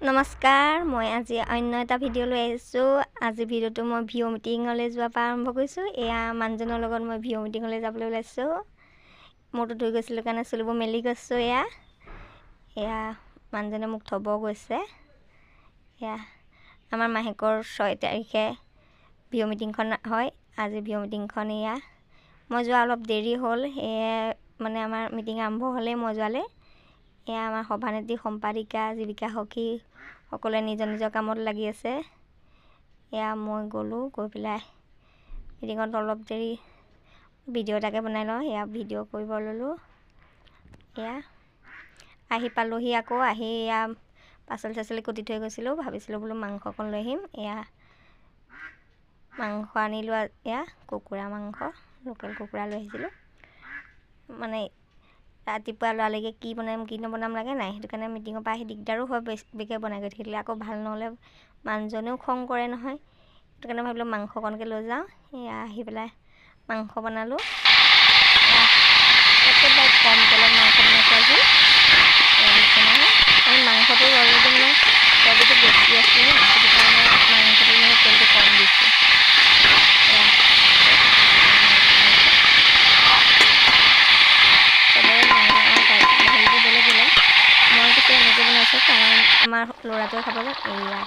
নমস্কাৰ, মই আজি অন্য এটা ভিডিঅ' লৈ আহিছোঁ। আজি ভিডিঅ'টো মই ভিঅ' মিটিঙলৈ যোৱাৰ পৰা আৰম্ভ কৰিছোঁ। এয়া মানুহজনৰ লগত মই ভিঅ' মিটিঙলৈ যাবলৈ ওলাইছোঁ। মূৰটো ধুই গৈছিলোঁ কাৰণে চুলিবোৰ মেলি গৈছোঁ। এয়া মানুহজনে মোক থ'ব গৈছে। এয়া আমাৰ মাহেকৰ 6 তাৰিখে ভিঅ' মিটিংখন হয়। আজি ভিঅ' মিটিংখন মই যোৱা অলপ দেৰি হ'ল। সেয়ে মানে আমাৰ মিটিং আৰম্ভ হ'লেই মই যোৱালৈ। এয়া আমাৰ সভানেত্ৰী, সম্পাদিকা, জীৱিকা সখী সকলোৱে নিজৰ নিজৰ কামত লাগি আছে। এয়া মই গ'লোঁ, গৈ পেলাই মিটিঙত অলপ দেৰি ভিডিঅ' এটাকে বনাই লওঁ। এয়া ভিডিঅ' কৰিব ল'লোঁ। এয়া আহি পালোঁহি। আকৌ আহি এয়া পাচলি কুটি থৈ গৈছিলোঁ। ভাবিছিলোঁ বোলো মাংস অকণ লৈ আহিম। এয়া মাংস আনিলোঁ। এয়া কুকুৰা মাংস, লোকেল কুকুৰা লৈ আহিছিলোঁ। মানে ৰাতিপুৱা লৰালৰিকৈ কি বনাম কি নবনাম লাগে নাই, সেইটো কাৰণে মিটিঙৰ পৰা আহি দিগদাৰো হয় বেছিকৈ বনাই গৈ থাকিলে। আকৌ ভাল নহ'লে মানুহজনেও খং কৰে নহয়। সেইটো কাৰণে ভাবিলোঁ মাংস অকণকৈ লৈ যাওঁ। এয়া আহি পেলাই মাংস বনালোঁ। একেবাৰে কম তেলত মাংস বনাইছোঁ আজি। আৰু মাংসটো অলৰেডি মানে চৰ্বিটো বেছি আছিলে, সেইটো কাৰণে মাংসটো মানে তেলটো কম দিছোঁ। মই পিছে এনেকৈ বনাইছোঁ কাৰণ আমাৰ ল'ৰাটোৱে খাব যে। এয়া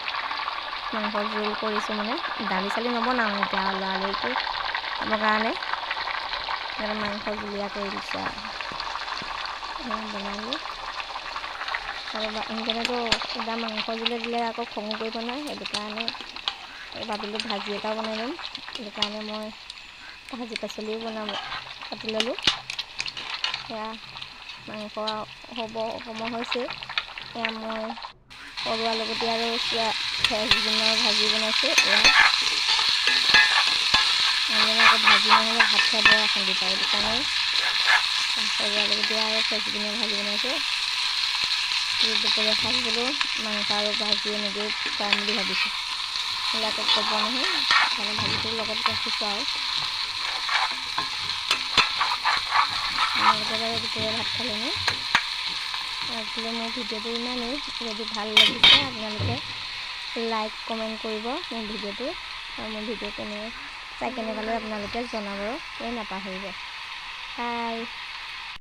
মাংসৰ জোল কৰিছোঁ, মানে দালি চালি নবনাওঁ এতিয়া লৰালৰিকৈ খাবৰ কাৰণে। সেইকাৰণে মাংস জুলীয়া কৰি দিছোঁ আৰু বনালোঁ। আৰু এনেকৈতো সুদা মাংস জুলে দিলে আকৌ খঙো কৰিব নহয়। সেইটো কাৰণে ভাবিলোঁ ভাজি এটাও বনাই ল'ম। সেইটো কাৰণে মই ভাজি পাচলিও কাটি ল'লোঁ। সেয়া মাংস হ'ব সময় হৈছে। এয়া মই সৰু আলুগুটি আৰু ফ্ৰেঞ্চবিনৰ ভাজি বনাইছোঁ। এয়া আকৌ ভাজি নহ'লে ভাত খাই বৰ অশান্তি পায়। সেইটো কাৰণে সৰু আলুগুটি আৰু ফ্ৰেঞ্চবিনৰ ভাজি বনাইছোঁ। দুপৰীয়া সাজ বোলো মাংস আৰু ভাজি এনেকৈয়ে খুৱাম বুলি ভাবিছোঁ। আকৌ ক'ব নহয়, সেইকাৰণে ভাজিটো লগত ৰাখিছোঁ আৰু আপোনালোকে বাৰু দুপৰীয়া ভাত খালেনে? আজিলৈ মোৰ ভিডিঅ'টো ইমানেই। যদি ভাল লাগিছে আপোনালোকে লাইক কমেণ্ট কৰিব মোৰ ভিডিঅ'টো, আৰু মোৰ ভিডিঅ' চাই কেনেকুৱা লাগে আপোনালোকে জনাব নাপাহৰিব। বাই।